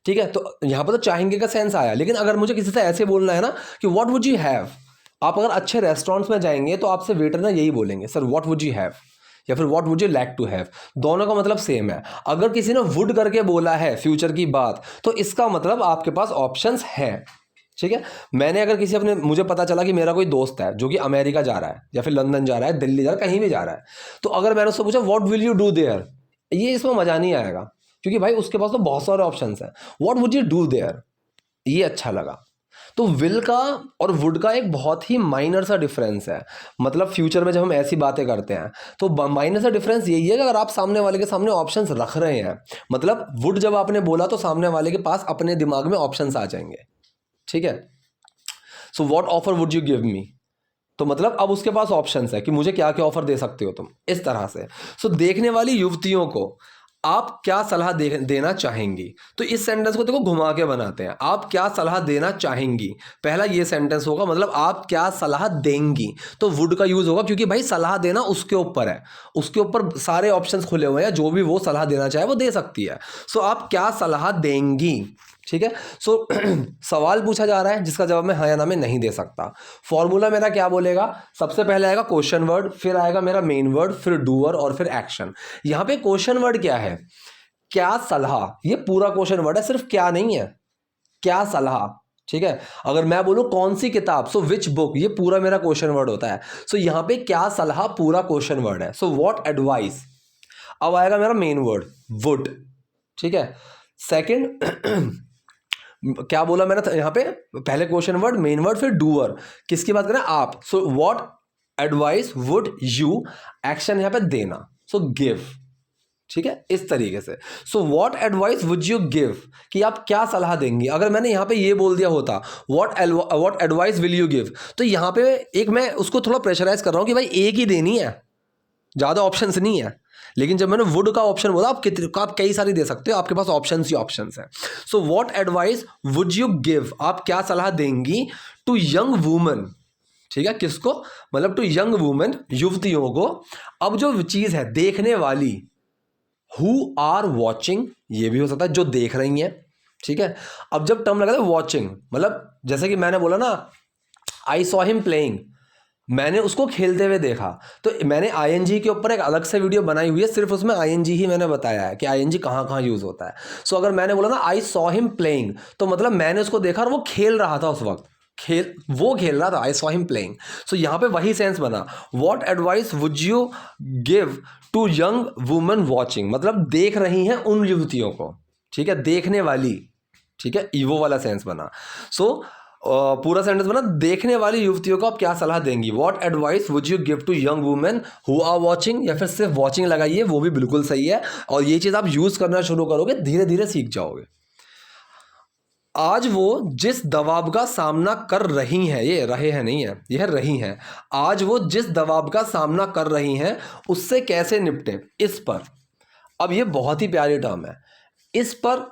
ठीक है। तो यहाँ पे तो चाहेंगे का सेंस आया, लेकिन अगर मुझे किसी से ऐसे बोलना है ना कि व्हाट वुड यू हैव, आप अगर अच्छे रेस्टोरेंट्स में जाएंगे तो आपसे वेटर ना यही बोलेंगे, sir what would you have, या फिर what would you like to have. दोनों का मतलब सेम है। अगर किसी ने वुड करके बोला है फ्यूचर की बात, तो इसका मतलब आपके पास ऑप्शंस हैं, ठीक है। मैंने अगर मुझे पता चला कि मेरा कोई दोस्त है जो कि अमेरिका जा रहा है, या फिर लंदन जा रहा है, दिल्ली जा रहा है, कहीं भी जा रहा है, तो अगर मैंने उससे पूछा what will you do their, ये इसमें मजा नहीं आएगा, क्योंकि भाई उसके पास तो बहुत सारे ऑप्शंस हैं। What would you do their, ये अच्छा लगा। तो विल का और वुड का एक बहुत ही माइनर सा डिफरेंस है। मतलब फ्यूचर में जब हम ऐसी बातें करते हैं तो माइनर सा डिफरेंस यही है कि अगर आप सामने वाले के सामने ऑप्शंस रख रहे हैं, मतलब वुड जब आपने बोला तो सामने वाले के पास अपने दिमाग में ऑप्शंस आ जाएंगे, ठीक है। So what offer would you give me, तो मतलब अब उसके पास ऑप्शंस है कि मुझे क्या क्या ऑफर दे सकते हो तुम, इस तरह से। सो देखने वाली युवतियों को आप क्या सलाह देना चाहेंगी, तो इस सेंटेंस को देखो घुमा के बनाते हैं। आप क्या सलाह देना चाहेंगी, पहला ये सेंटेंस होगा, मतलब आप क्या सलाह देंगी, तो वुड का यूज होगा, क्योंकि भाई सलाह देना उसके ऊपर है, उसके ऊपर सारे ऑप्शंस खुले हुए हैं, जो भी वो सलाह देना चाहे वो दे सकती है। सो आप क्या सलाह देंगी, ठीक है। सो सवाल पूछा जा रहा है जिसका जवाब मैं हाँ या ना में नहीं दे सकता। फॉर्मूला मेरा क्या बोलेगा, सबसे पहले आएगा क्वेश्चन वर्ड, फिर आएगा मेरा मेन वर्ड, फिर डूअर और फिर एक्शन। यहाँ पे क्वेश्चन वर्ड क्या है, क्या सलाह, ये पूरा क्वेश्चन वर्ड है, सिर्फ क्या नहीं है, क्या सलाह, ठीक है। अगर मैं बोलूं कौन सी किताब, सो विच बुक, ये पूरा मेरा क्वेश्चन वर्ड होता है। सो यहाँ पे क्या सलाह पूरा क्वेश्चन वर्ड है। सो व्हाट एडवाइस, अब आएगा मेरा मेन वर्ड वुड, ठीक है। सेकंड क्या बोला मैंने यहाँ पे, पहले क्वेश्चन वर्ड, मेन वर्ड, फिर डूअर, किसकी बात करें, आप। So what advice would you, action यहाँ पे देना, सो गिव, ठीक है, इस तरीके से। So what advice would you give, कि आप क्या सलाह देंगी। अगर मैंने यहाँ पे ये बोल दिया होता what advice will you give, तो यहाँ पे एक मैं उसको थोड़ा प्रेशराइज कर रहा हूँ कि भाई एक ही देनी है, ज़्यादा ऑप्शंस नहीं है। लेकिन जब मैंने वुड का ऑप्शन बोला, आप कई सारी दे सकते हो, आपके पास ऑप्शंस ही ऑप्शंस हैं। So what advice would you give, आप क्या सलाह देंगी टू यंग वुमन, ठीक है, किसको, मतलब टू यंग वुमेन, युवतियों को। अब जो चीज़ है देखने वाली, हु आर वॉचिंग, ये भी हो सकता है जो देख रही हैं, ठीक है। अब जब टर्म लगा था वॉचिंग, मतलब जैसे कि मैंने बोला ना, आई सॉ हिम प्लेइंग, मैंने उसको खेलते हुए देखा, तो मैंने आईएनजी के ऊपर एक अलग से वीडियो बनाई हुई है, सिर्फ उसमें आईएनजी ही मैंने बताया है कि आईएनजी कहाँ कहाँ यूज़ होता है। सो अगर मैंने बोला ना आई सॉ हिम प्लेइंग, तो मतलब मैंने उसको देखा और वो खेल रहा था उस वक्त, वो खेल रहा था, I saw him playing. So यहाँ पे वही सेंस बना, what advice would you give to young women watching, मतलब देख रही हैं उन युवतियों को, ठीक है, देखने वाली, ठीक है, ईवो वाला सेंस बना। सो पूरा सेंटेंस बना, देखने वाली युवतियों को आप क्या सलाह देंगी, what advice would you give to young women who are watching, या फिर सिर्फ वॉचिंग लगाइए, वो भी बिल्कुल सही है। और ये चीज़ आप यूज़ करना शुरू करोगे, धीरे धीरे सीख जाओगे। आज वो जिस दबाव का सामना कर रही हैं, ये रहे हैं नहीं है, यह रही हैं, आज वो जिस दबाव का सामना कर रही हैं उससे कैसे निपटे, इस पर। अब ये बहुत ही प्यारी टर्म है, इस पर,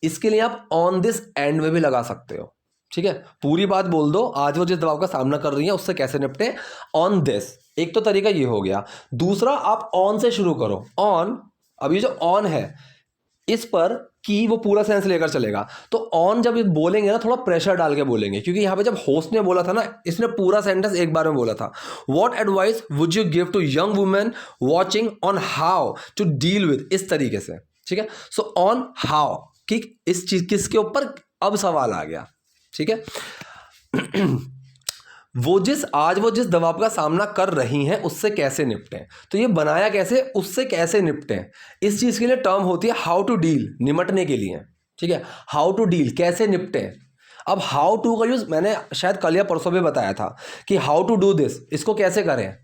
इसके लिए आप ऑन दिस एंड में भी लगा सकते हो, ठीक है, पूरी बात बोल दो, आज वो जिस दबाव का सामना कर रही है उससे कैसे निपटे, ऑन दिस। एक तो तरीका ये हो गया। दूसरा, आप ऑन से शुरू करो, ऑन। अब ये जो ऑन है, इस पर की वो पूरा सेंस लेकर चलेगा। तो ऑन जब बोलेंगे ना, थोड़ा प्रेशर डाल के बोलेंगे, क्योंकि यहाँ पे जब होस्ट ने बोला था ना, इसने पूरा सेंटेंस एक बार में बोला था, what advice would you give to young women watching on how to deal with, इस तरीके से, ठीक है। सो ऑन हाउ, कि इस चीज किसके ऊपर, अब सवाल आ गया, ठीक है। वो जिस दबाव का सामना कर रही हैं उससे कैसे निपटें, तो ये बनाया कैसे, उससे कैसे निपटें, इस चीज़ के लिए टर्म होती है हाउ टू डील, निपटने के लिए, ठीक है, हाउ टू डील, कैसे निपटें। अब हाउ टू का यूज़ मैंने शायद कल या परसों भी बताया था कि हाउ टू डू दिस, इसको कैसे करें,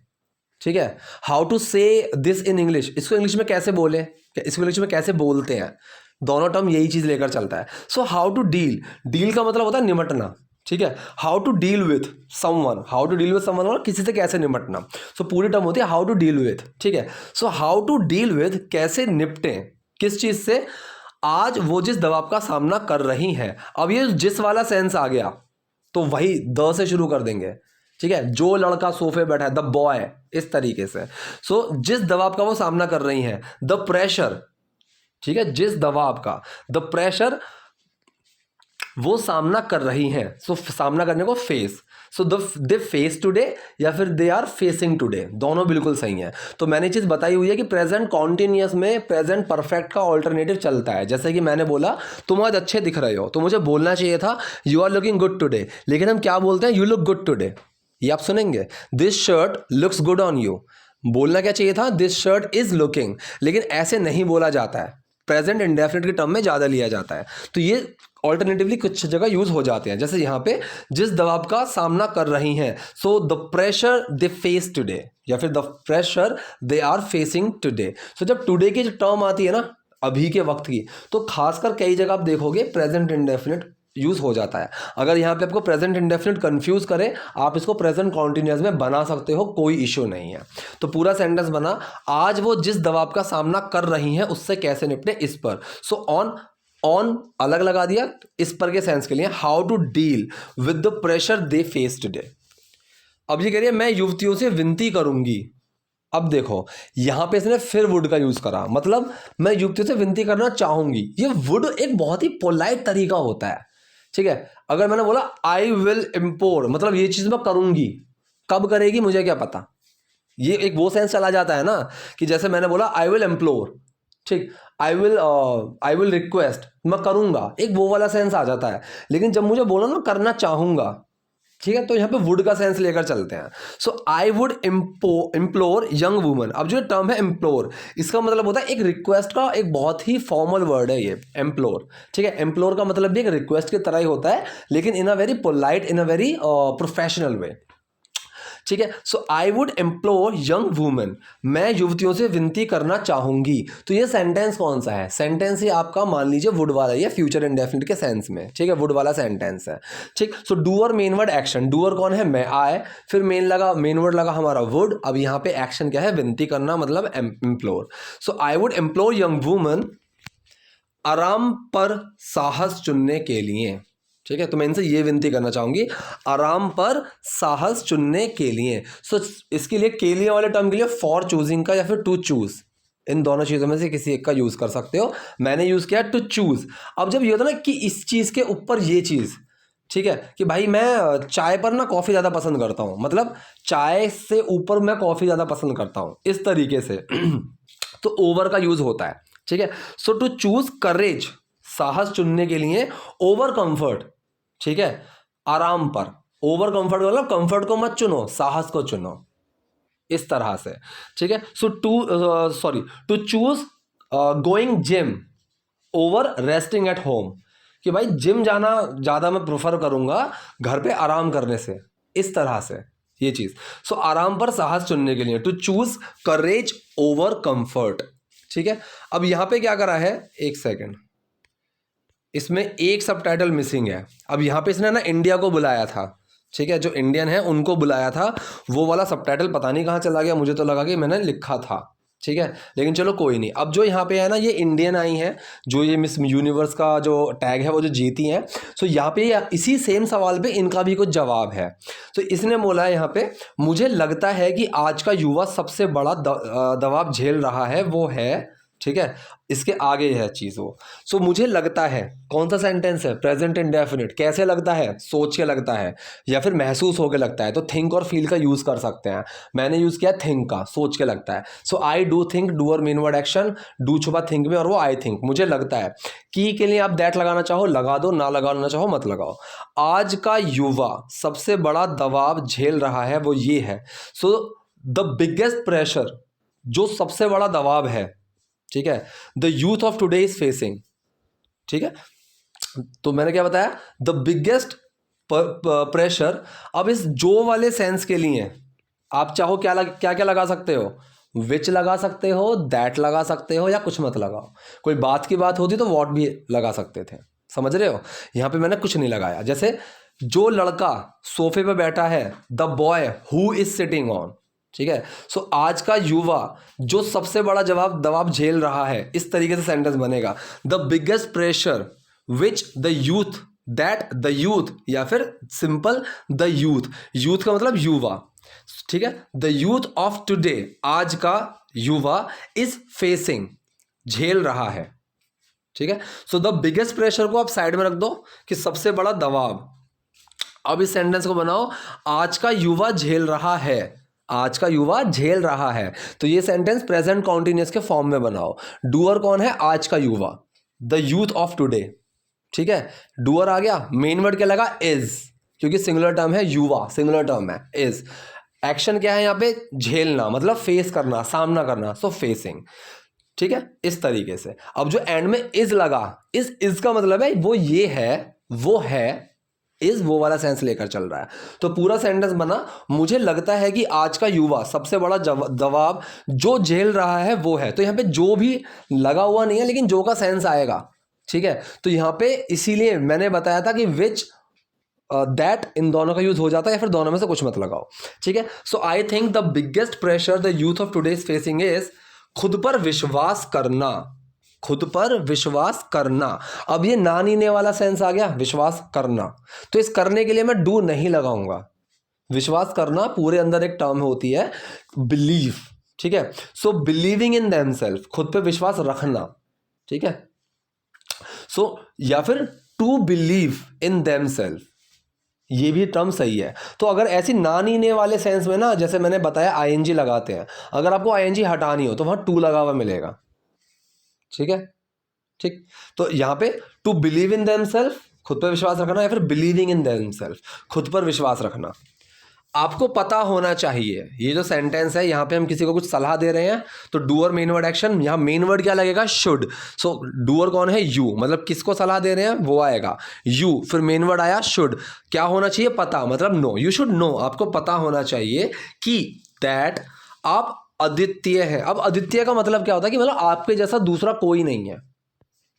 ठीक है, हाउ टू से दिस इन इंग्लिश, इसको इंग्लिश में कैसे बोले, इसको इंग्लिश में कैसे बोलते हैं, दोनों टर्म यही चीज़ लेकर चलता है। So how to deal, deal का मतलब होता है निमटना, ठीक है, how to deal with someone, how to deal with someone और किसी से कैसे निपटना। सो पूरी टर्म होती है हाउ टू डील विथ, ठीक है। So how to deal with, कैसे निपटें, किस चीज़ से, आज वो जिस दबाव का सामना कर रही हैं। अब ये जिस वाला सेंस आ गया, तो वही द से शुरू कर देंगे, ठीक है, जो लड़का सोफे बैठा है, द बॉय, इस तरीके से। सो जिस दबाव का वो सामना कर रही हैं, द प्रेशर, ठीक है, जिस दबाव का, द प्रेशर वो सामना कर रही हैं, सो सामना करने को फेस, सो दे फेस टुडे या फिर दे आर फेसिंग टुडे, दोनों बिल्कुल सही हैं। तो मैंने चीज़ बताई हुई है कि प्रेजेंट कॉन्टिन्यूअस में प्रेजेंट परफेक्ट का ऑल्टरनेटिव चलता है। जैसे कि मैंने बोला तुम आज अच्छे दिख रहे हो, तो मुझे बोलना चाहिए था you are looking good today, लेकिन हम क्या बोलते हैं, यू लुक गुड टुडे। ये आप सुनेंगे, this shirt looks good on you, बोलना क्या चाहिए था, दिस शर्ट इज लुकिंग, लेकिन ऐसे नहीं बोला जाता है, प्रेजेंट इंडेफिनिट के टर्म में ज़्यादा लिया जाता है। तो ये ऑल्टरनेटिवली कुछ जगह यूज हो जाते हैं, जैसे यहाँ पे जिस दबाव का सामना कर रही हैं, so the pressure they face today, या फिर the pressure they are facing today. So जब टुडे की जो टर्म आती है ना, अभी के वक्त की, तो खासकर कई जगह आप देखोगे प्रेजेंट इंडेफिनिट यूज हो जाता है। अगर यहाँ पे आपको प्रेजेंट इंडेफिनिट कंफ्यूज करे, आप इसको प्रेजेंट कॉन्टिन्यूअस में बना सकते हो, कोई इशू नहीं है। तो पूरा सेंटेंस बना, आज वो जिस दबाव का सामना कर रही हैं उससे कैसे निपटे, इस पर। सो ऑन अलग लगा दिया इस पर के सेंस के लिए, how to deal with the pressure they face today. अब ये कह रही है मैं युवतियों से विनती करूंगी। अब देखो यहां पे इसने फिर वुड का यूज करा, मतलब मैं युवतियों से विनती करना चाहूंगी। ये वुड एक बहुत ही पोलाइट तरीका होता है, ठीक है। अगर मैंने बोला आई विल इम्पोर, मतलब ये चीज मैं करूंगी, कब करेगी मुझे क्या पता, ये एक वो सेंस चला जाता है ना, कि जैसे मैंने बोला आई विल इम्प्लोर, ठीक, आई विल रिक्वेस्ट, मैं करूंगा, एक वो वाला सेंस आ जाता है। लेकिन जब मुझे बोला ना करना चाहूंगा, ठीक है, तो यहाँ पे वुड का सेंस लेकर चलते हैं। So I would implore young woman. अब जो टर्म है इम्प्लोर, इसका मतलब होता है एक रिक्वेस्ट का एक बहुत ही फॉर्मल वर्ड है ये इम्प्लोर, ठीक है। इम्प्लोर का मतलब भी एक रिक्वेस्ट की तरह ही होता है, लेकिन in a very polite, in a very professional way. ठीक है। So I would implore young women, मैं युवतियों से विनती करना चाहूंगी। तो ये सेंटेंस कौन सा है? सेंटेंस ही आपका मान लीजिए वुड वाला, ये फ्यूचर इंडेफिनिट के सेंस में, ठीक है, वुड वाला सेंटेंस है, ठीक। So doer main word action, doer कौन है? मैं, आए, फिर मेन वर्ड लगा हमारा वुड। अब यहाँ पे एक्शन क्या है? विनती करना, मतलब एम्प्लोर। सो I would implore young woman आराम पर साहस चुनने के लिए, ठीक है। तो मैं इनसे ये विनती करना चाहूंगी, आराम पर साहस चुनने के लिए। सो इसके लिए के लिए वाले टर्म के लिए फॉर चूजिंग का या फिर टू चूज, इन दोनों चीज़ों में से किसी एक का यूज़ कर सकते हो। मैंने यूज़ किया टू चूज। अब जब ये होता है ना कि इस चीज़ के ऊपर ये चीज़, ठीक है, कि भाई मैं चाय पर ना कॉफ़ी ज़्यादा पसंद करता हूँ, मतलब चाय से ऊपर मैं कॉफ़ी ज़्यादा पसंद करता हूँ, इस तरीके से तो ओवर का यूज़ होता है, ठीक है। सो टू चूज करेज, साहस चुनने के लिए, ओवर कंफर्ट, ठीक है, आराम पर। ओवर कंफर्ट मतलब कंफर्ट को मत चुनो, साहस को चुनो, इस तरह से, ठीक है। So to choose going gym over resting at home, कि भाई जिम जाना ज़्यादा मैं प्रेफर करूंगा घर पे आराम करने से, इस तरह से ये चीज़। सो आराम पर साहस चुनने के लिए, to choose courage over comfort, ठीक है। अब यहाँ पे क्या करा है, एक सेकेंड, इसमें एक सबटाइटल मिसिंग है। अब यहाँ पे इसने ना इंडिया को बुलाया था, ठीक है, जो इंडियन है उनको बुलाया था, वो वाला सबटाइटल पता नहीं कहाँ चला गया, मुझे तो लगा कि मैंने लिखा था, ठीक है, लेकिन चलो कोई नहीं। अब जो यहाँ पे है ना, ये इंडियन आई है, जो ये मिस यूनिवर्स का जो टैग है वो जो जीती हैं। सो यहाँ पे इसी सेम सवाल पे इनका भी कुछ जवाब है। तो इसने बोला है यहाँ पे, मुझे लगता है कि आज का युवा सबसे बड़ा दबाव झेल रहा है, वो है, ठीक है, इसके आगे है चीज़ वो। सो मुझे लगता है, कौन सा सेंटेंस है? Present indefinite. कैसे लगता है? सोच के लगता है या फिर महसूस होके लगता है, तो थिंक और फील का यूज़ कर सकते हैं। मैंने यूज़ किया थिंक का, सोच के लगता है। So I do think, doer main word action, do छुपा थिंक में, और वो आई थिंक, मुझे लगता है। की के लिए आप दैट लगाना चाहो लगा दो, ना लगाना चाहो मत लगाओ। आज का युवा सबसे बड़ा दबाव झेल रहा है, वो ये है। सो द बिगेस्ट प्रेशर, जो सबसे बड़ा दबाव है, ठीक है, the youth of today is facing, ठीक है। तो मैंने क्या बताया? The biggest pressure. अब इस जो वाले सेंस के लिए आप चाहो क्या क्या लगा सकते हो? विच लगा सकते हो, दैट लगा सकते हो, या कुछ मत लगाओ। कोई बात की बात होती तो वॉट भी लगा सकते थे, समझ रहे हो? यहां पे मैंने कुछ नहीं लगाया। जैसे जो लड़का सोफे पे बैठा है, the boy who is sitting on, ठीक है। सो आज का युवा जो सबसे बड़ा दबाव झेल रहा है, इस तरीके से सेंटेंस बनेगा। The biggest pressure which the youth, that the youth, या फिर सिंपल द यूथ, यूथ का मतलब युवा, ठीक है। द यूथ ऑफ टुडे, आज का युवा, इज फेसिंग, झेल रहा है, ठीक है। सो द बिगेस्ट प्रेशर को आप साइड में रख दो कि सबसे बड़ा दबाव। अब इस सेंटेंस को बनाओ, आज का युवा झेल रहा है, आज का युवा झेल रहा है। तो ये सेंटेंस प्रेजेंट कॉन्टिन्यूअस के फॉर्म में बनाओ। डूअर कौन है? आज का युवा, द यूथ ऑफ टुडे, ठीक है। डूअर आ गया, मेन वर्ड क्या लगा? इज, क्योंकि सिंगुलर टर्म है, युवा सिंगुलर टर्म है, इज। एक्शन क्या है यहाँ पे? झेलना, मतलब फेस करना, सामना करना, सो फेसिंग, ठीक है, इस तरीके से। अब जो एंड में इज लगा, इज का मतलब है वो ये है, वो है, इज वो वाला सेंस लेकर चल रहा है। तो पूरा सेंटेंस बना, मुझे लगता है कि आज का युवा सबसे बड़ा दबाव जो झेल रहा है वो है। तो यहाँ पे जो भी लगा हुआ नहीं है, लेकिन जो का सेंस आएगा, ठीक है। तो यहाँ पे इसीलिए मैंने बताया था कि विच दैट, इन दोनों का यूज हो जाता है, या फिर दोनों में से कुछ मत लगाओ, ठीक है। So I think the biggest pressure the youth of today is facing is खुद पर विश्वास करना, खुद पर विश्वास करना। अब ये ना नीने वाला सेंस आ गया, विश्वास करना, तो इस करने के लिए मैं डू नहीं लगाऊंगा। विश्वास करना पूरे अंदर एक टर्म होती है बिलीव, ठीक है। सो बिलीविंग इन देमसेल्फ, खुद पे विश्वास रखना, ठीक है। सो या फिर टू बिलीव इन देमसेल्फ, ये भी टर्म सही है। तो अगर ऐसी ना नीने वाले सेंस में ना, जैसे मैंने बताया आईएनजी लगाते हैं, अगर आपको आईएनजी हटानी हो तो वहां टू लगा हुआ मिलेगा, ठीक है, ठीक। तो यहां पे टू बिलीव इन देमसेल्फ, खुद पर विश्वास रखना, या फिर बिलीविंग इन देमसेल्फ, खुद पर विश्वास रखना। आपको पता होना चाहिए। ये जो सेंटेंस है, यहाँ पे हम किसी को कुछ सलाह दे रहे हैं तो डूअर मेन वर्ड एक्शन, यहाँ मेन वर्ड क्या लगेगा, शुड। सो डूअर कौन है, यू, मतलब किसको सलाह दे रहे हैं वो आएगा यू, फिर मेन वर्ड आया शुड। क्या होना चाहिए, पता, मतलब नो, यू शुड नो, आपको पता होना चाहिए कि दैट आप अद्वितीय है। अब अद्वितीय का मतलब क्या होता है कि मतलब आपके जैसा दूसरा कोई नहीं है,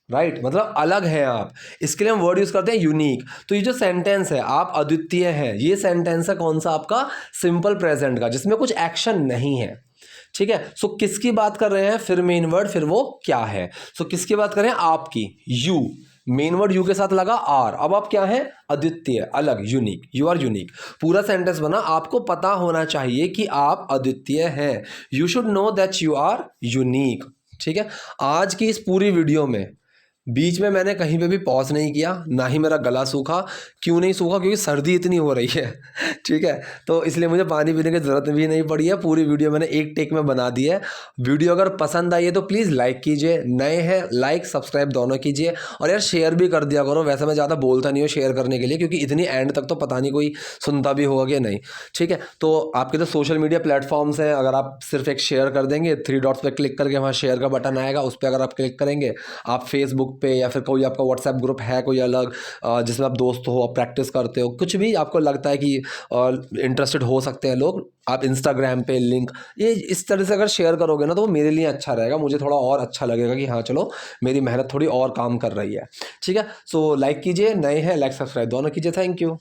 राइट, मतलब अलग है आप। इसके लिए हम वर्ड यूज करते हैं यूनिक। तो ये जो सेंटेंस है आप अद्वितीय हैं, ये सेंटेंस है कौन सा, आपका सिंपल प्रेजेंट का, जिसमें कुछ एक्शन नहीं है। ठीक है, सो किसकी बात कर रहे हैं, फिर मेन वर्ड, फिर वो क्या है। सो किसकी बात कर रहे हैं, आपकी, यू, मेन वर्ड यू के साथ लगा आर। अब आप क्या है, अद्वितीय, अलग, यूनिक, यू आर यूनिक। पूरा सेंटेंस बना, आपको पता होना चाहिए कि आप अद्वितीय हैं, you should know that you are unique. ठीक है, आज की इस पूरी वीडियो में बीच में मैंने कहीं पे भी पॉज नहीं किया, ना ही मेरा गला सूखा। क्यों नहीं सूखा, क्योंकि सर्दी इतनी हो रही है ठीक है, तो इसलिए मुझे पानी पीने की ज़रूरत भी नहीं पड़ी है। पूरी वीडियो मैंने एक टेक में बना दी है। वीडियो अगर पसंद आई है तो प्लीज़ लाइक कीजिए, नए हैं लाइक सब्सक्राइब दोनों कीजिए, और यार शेयर भी कर दिया करो। वैसे मैं ज़्यादा बोलता नहीं हूँ शेयर करने के लिए, क्योंकि इतनी एंड तक तो पता नहीं कोई सुनता भी होगा कि नहीं। ठीक है, तो आपके तो सोशल मीडिया प्लेटफॉर्म्स हैं, अगर आप सिर्फ एक शेयर कर देंगे, 3 डॉट्स पे क्लिक करके वहाँ शेयर का बटन आएगा, उस पर अगर आप क्लिक करेंगे, आप फेसबुक पे या फिर कोई आपका व्हाट्सएप ग्रुप है कोई अलग जिसमें आप दोस्त हो, आप प्रैक्टिस करते हो, कुछ भी आपको लगता है कि इंटरेस्टेड हो सकते हैं लोग, आप इंस्टाग्राम पे लिंक ये इस तरह से अगर शेयर करोगे ना, तो वो मेरे लिए अच्छा रहेगा, मुझे थोड़ा और अच्छा लगेगा कि हाँ चलो मेरी मेहनत थोड़ी और काम कर रही है। ठीक है, सो लाइक कीजिए, नए हैं लाइक सब्सक्राइब दोनों कीजिए। Thank you.